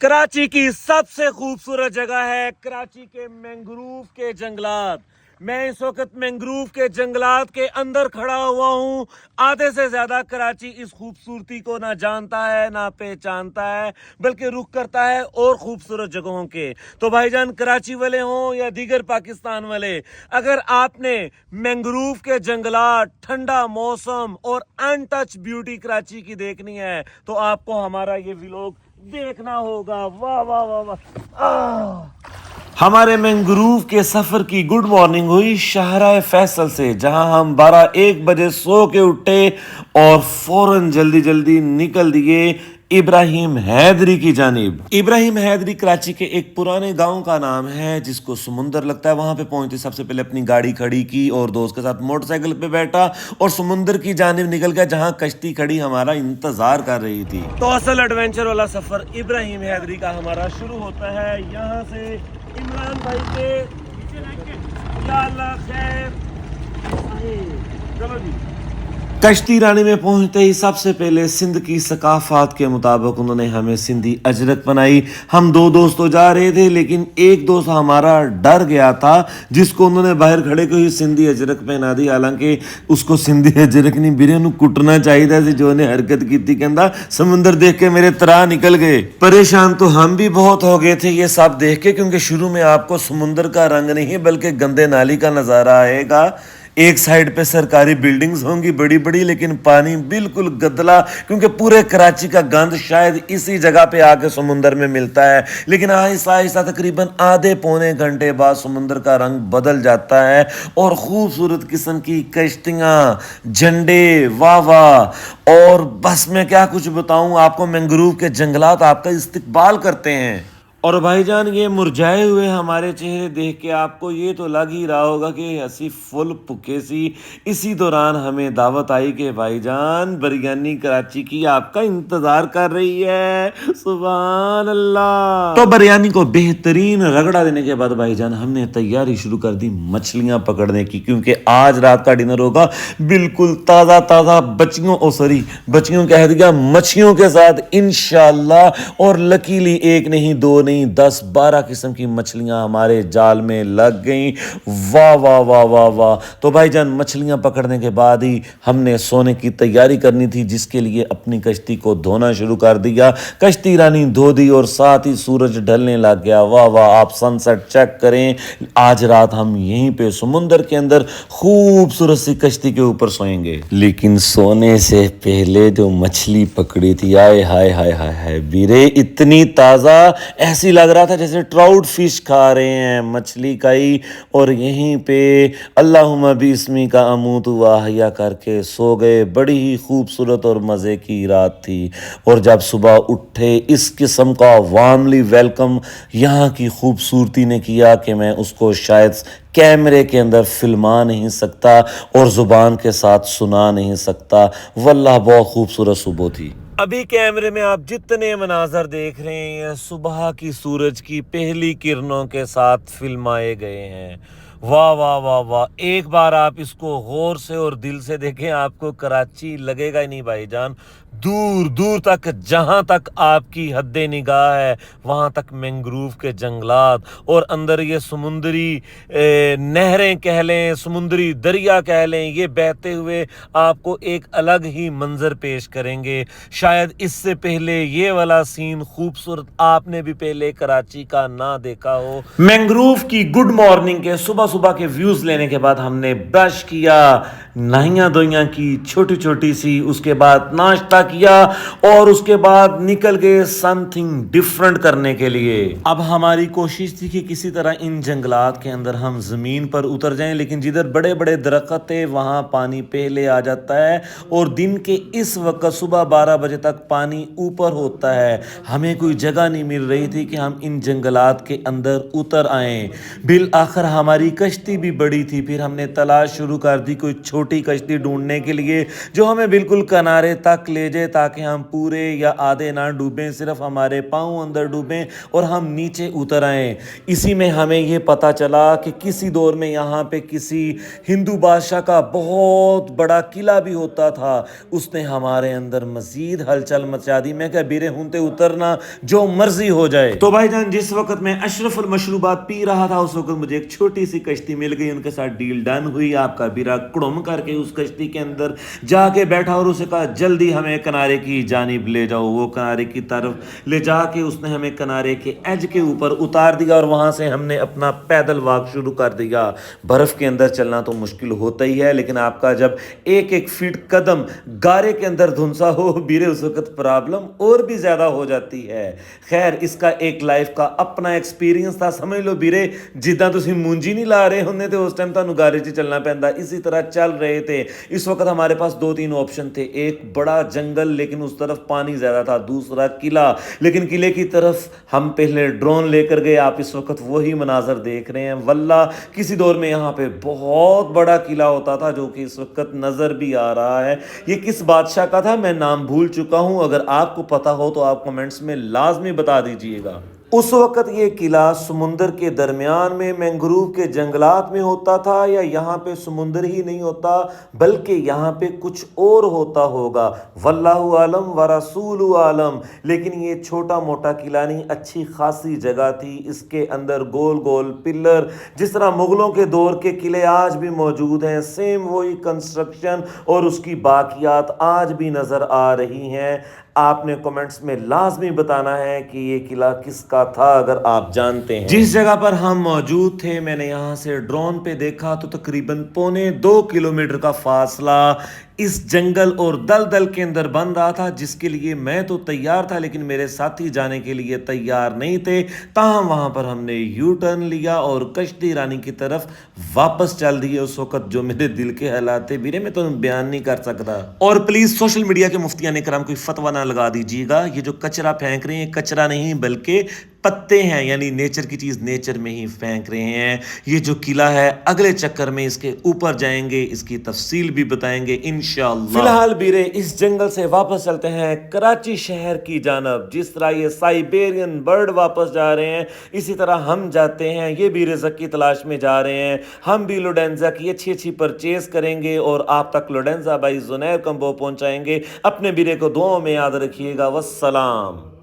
कराची की सबसे खूबसूरत जगह है कराची के मैंग्रोव के जंगलात। मैं इस वक्त मैंग्रोव के जंगलात के अंदर खड़ा हुआ हूँ। आधे से ज्यादा कराची इस खूबसूरती को ना जानता है ना पहचानता है, बल्कि रुख करता है और खूबसूरत जगहों के। तो भाईजान, कराची वाले हों या दीगर पाकिस्तान वाले, अगर आपने मैंग्रोव के जंगलात, ठंडा मौसम और अनटच ब्यूटी कराची की देखनी है तो आपको हमारा ये व्लॉग देखना होगा। वाह वाह वाह वाह। हमारे मैंग्रोव के सफर की गुड मॉर्निंग हुई शाहराह फैसल से, जहां हम 12-1 बजे सो के उठे और फौरन जल्दी जल्दी निकल दिए इब्राहिम हैदरी की जानिब। इब्राहिम हैदरी कराची के एक पुराने गांव का नाम है जिसको समुंदर लगता है। वहां पे पहुंचते सबसे पहले अपनी गाड़ी खड़ी की और दोस्त के साथ मोटरसाइकिल पे बैठा और समुंदर की जानिब निकल गया, जहां कश्ती खड़ी हमारा इंतजार कर रही थी। तो असल एडवेंचर वाला सफर इब्राहिम हैदरी का हमारा शुरू होता है यहाँ से इमरान भाई के। या अल्लाह खैर। चलो जी। कश्ती रानी में पहुंचते ही सबसे पहले सिंध की सकाफात के मुताबिक उन्होंने हमें सिंधी अजरक बनाई। हम 2 दोस्त तो जा रहे थे, लेकिन एक दोस्त हमारा डर गया था, जिसको उन्होंने बाहर खड़े को ही सिंधी अजरक पहना दी। हालांकि उसको सिंधी अजरक नहीं, बिरे नु कुटना चाहिए सी जो ने हरकत की थी। कहता समुंदर देख के मेरे तरा निकल गए। परेशान तो हम भी बहुत हो गए थे ये सब देख के, क्योंकि शुरू में आपको समुंदर का रंग नहीं बल्कि गंदे नाली का नजारा आएगा। एक साइड पे सरकारी बिल्डिंग्स होंगी बड़ी बड़ी, लेकिन पानी बिल्कुल गदला, क्योंकि पूरे कराची का गंद शायद इसी जगह पे आके समुंदर में मिलता है। लेकिन आहिस्ता आहिस्ता तकरीबन आधे पौने घंटे बाद समुंदर का रंग बदल जाता है और खूबसूरत किस्म की कश्तियां, झंडे, वाह वाह। और बस मैं क्या कुछ बताऊं आपको, मैंग्रोव के जंगलात आपका इस्तकबाल करते हैं। और भाईजान, ये मुरझाए हुए हमारे चेहरे देख के आपको ये तो लग ही रहा होगा कि हंसी फुल पुके सी। इसी दौरान हमें दावत आई कि भाईजान बिरयानी कराची की आपका इंतजार कर रही है। सुभान अल्लाह। तो बिरयानी को बेहतरीन रगड़ा देने के बाद भाईजान हमने तैयारी शुरू कर दी मछलियां पकड़ने की, क्योंकि आज रात का डिनर होगा बिल्कुल ताज़ा ताज़ा बच्चियों कह दिया मछलियों के साथ इंशाल्लाह। और लकीली एक नहीं, 2 नहीं, 10-12 किस्म की मछलियां हमारे जाल में लग गईं। वाह वाह वाह वाह वाह। तो भाईजान, मछलियां पकड़ने के बाद ही हमने सोने की तैयारी करनी थी, जिसके लिए अपनी कश्ती को धोना शुरू कर दिया। कश्ती रानी धो दी और साथ ही सूरज ढलने लग गया। वाह वाह। आप सनसेट चेक करें। आज रात हम यहीं पे समुंदर के अंदर खूबसूरत सी कश्ती के ऊपर सोएंगे। लेकिन सोने से पहले जो मछली पकड़ी थी, आए हाय हाय हाय हाय बीरे, इतनी ताज़ा, ऐसी लग रहा था जैसे ट्राउट फिश खा रहे हैं, मछली का ही। और यहीं पे अल्लाहुम्मा बिस्मी का अमूत वाहिया करके सो गए। बड़ी ही खूबसूरत और मज़े की रात थी। और जब सुबह उठे, इस किस्म का वार्मली वेलकम यहाँ की खूबसूरती ने किया कि मैं उसको शायद कैमरे के अंदर फिल्मा नहीं सकता और ज़ुबान के साथ सुना नहीं सकता। वल्लाह बहुत खूबसूरत सुबह थी। अभी कैमरे में आप जितने मनाजर देख रहे हैं सुबह की सूरज की पहली किरणों के साथ फिल्माए गए हैं। वाह वाह वाह वाह। एक बार आप इसको गौर से और दिल से देखें, आपको कराची लगेगा ही नहीं भाईजान। दूर दूर तक, जहां तक आपकी हद्दे निगाह है, वहां तक मैंग्रोव के जंगलात और अंदर ये समुंदरी नहरें कह लें, समुंदरी दरिया कह लें, ये बहते हुए आपको एक अलग ही मंजर पेश करेंगे। शायद इससे पहले ये वाला सीन खूबसूरत आपने भी पहले कराची का ना देखा हो। मैंग्रोव की गुड मॉर्निंग के सुबह सुबह के व्यूज लेने के बाद हमने ब्रश किया, नहाइयां धोइयां की छोटी छोटी सी, उसके बाद नाश्ता किया और उसके बाद निकल गए समथिंग डिफरेंट करने के लिए। अब हमारी कोशिश थी कि किसी तरह इन जंगलात के अंदर हम जमीन पर उतर जाएं, लेकिन जिधर बड़े बड़े दरख्त थे वहां पानी पहले आ जाता है और दिन के इस वक्त सुबह 12 बजे तक पानी ऊपर होता है। हमें कोई जगह नहीं मिल रही थी कि हम इन जंगलात के अंदर उतर आए। बिल आखिर हमारी कश्ती भी बड़ी थी, फिर हमने तलाश शुरू कर दी कोई छोटी छोटी कश्ती ढूंढने के लिए जो हमें बिल्कुल किनारे तक ले जाए, ताकि हम पूरे या आधे ना डूबें, सिर्फ हमारे पाँव अंदर डूबें और हम नीचे उतर आएँ। इसी में हमें ये पता चला कि किसी दौर में यहाँ पे किसी हिंदू बादशाह का बहुत बड़ा किला भी होता था। उसने हमारे अंदर मजीद हलचल मचा दी। मैं क्या बीरे हूंते उतरना जो मर्जी हो जाए। तो भाईजान जिस वक्त मैं अशरफुल मशरूबात पी रहा था, उस वक्त मुझे एक छोटी सी कश्ती मिल गई, उनके साथ डील डन हुई। आपका बीरा कुड़म करके उस कश्ती के अंदर जाके बैठा और उसे कहा जल्दी हमें किनारे की जानिब ले जाओ। वो किनारे की तरफ ले जाके उसने हमें किनारे के एज के ऊपर उतार दिया और वहां से हमने अपना पैदल वॉक शुरू कर दिया। बर्फ के अंदर चलना तो मुश्किल होता ही है, लेकिन आपका जब एक एक फीट कदम गारे के अंदर धुंसा हो बीरे, उस वक्त प्रॉब्लम और भी ज्यादा हो जाती है। खैर, इसका एक लाइफ का अपना एक्सपीरियंस था। समझ लो बीरे, जिदा तुसी मूंजी नहीं ला रहे होंगे तो उस टाइम तुहानू गारे च चलना पैंदा। इसी तरह चल रहे थे। इस वक्त हमारे पास दो तीन ऑप्शन थे, एक बड़ा जंगल लेकिन उस तरफ पानी ज्यादा था, दूसरा किला। लेकिन किले की तरफ हम पहले ड्रोन लेकर गए। आप इस वक्त वही मनाजर देख रहे हैं। वल्ला किसी दौर में यहाँ पे बहुत बड़ा किला होता था, जो कि इस वक्त नजर भी आ रहा है। ये किस बादशाह का था मैं नाम भूल चुका हूं, अगर आपको पता हो तो आप कमेंट्स में लाजमी बता दीजिएगा। उस वक्त ये किला समुंदर के दरमियान में मैंग्रोव के जंगलात में होता था, या यहाँ पे समुंदर ही नहीं होता बल्कि यहाँ पे कुछ और होता होगा। वल्लाहु आलम व रसूलु आलम। लेकिन ये छोटा मोटा किला नहीं, अच्छी खासी जगह थी। इसके अंदर गोल गोल पिलर, जिस तरह मुगलों के दौर के किले आज भी मौजूद हैं, सेम वही कंस्ट्रक्शन और उसकी बाकियात आज भी नजर आ रही हैं। आपने कमेंट्स में लाजमी बताना है कि ये किला किसका था अगर आप जानते हैं। जिस जगह पर हम मौजूद थे, मैंने यहाँ से ड्रोन पे देखा तो तकरीबन 2.25 किलोमीटर का फासला इस जंगल और दलदल के अंदर बन रहा था, जिसके लिए मैं तो तैयार था लेकिन मेरे साथी जाने के लिए तैयार नहीं थे। ताहम वहां पर हमने यू टर्न लिया और कश्ती रानी की तरफ वापस चल दिए। उस वक्त जो मेरे दिल के हालात थे बीरे, मैं तो बयान नहीं कर सकता। और प्लीज सोशल मीडिया के मुफ्तियान इकराम कोई फतवा ना लगा दीजिएगा। ये जो कचरा फेंक रहे हैं, कचरा नहीं बल्कि पत्ते हैं, यानी नेचर की चीज नेचर में ही फेंक रहे हैं। ये जो किला है, अगले चक्कर में इसके ऊपर जाएंगे, इसकी तफसील भी बताएंगे इंशाअल्लाह। फिलहाल बीरे इस जंगल से वापस चलते हैं कराची शहर की जानब। जिस तरह ये साइबेरियन बर्ड वापस जा रहे हैं, इसी तरह हम जाते हैं। ये भी रिज़्क़ की तलाश में जा रहे हैं। हम भी लोडेंजा की अच्छी अच्छी परचेज करेंगे और आप तक लोडेंजा बाई जुनैर कंबो पहुंचाएंगे। अपने बीरे को दुआओं में याद रखिएगा। वस्सलाम।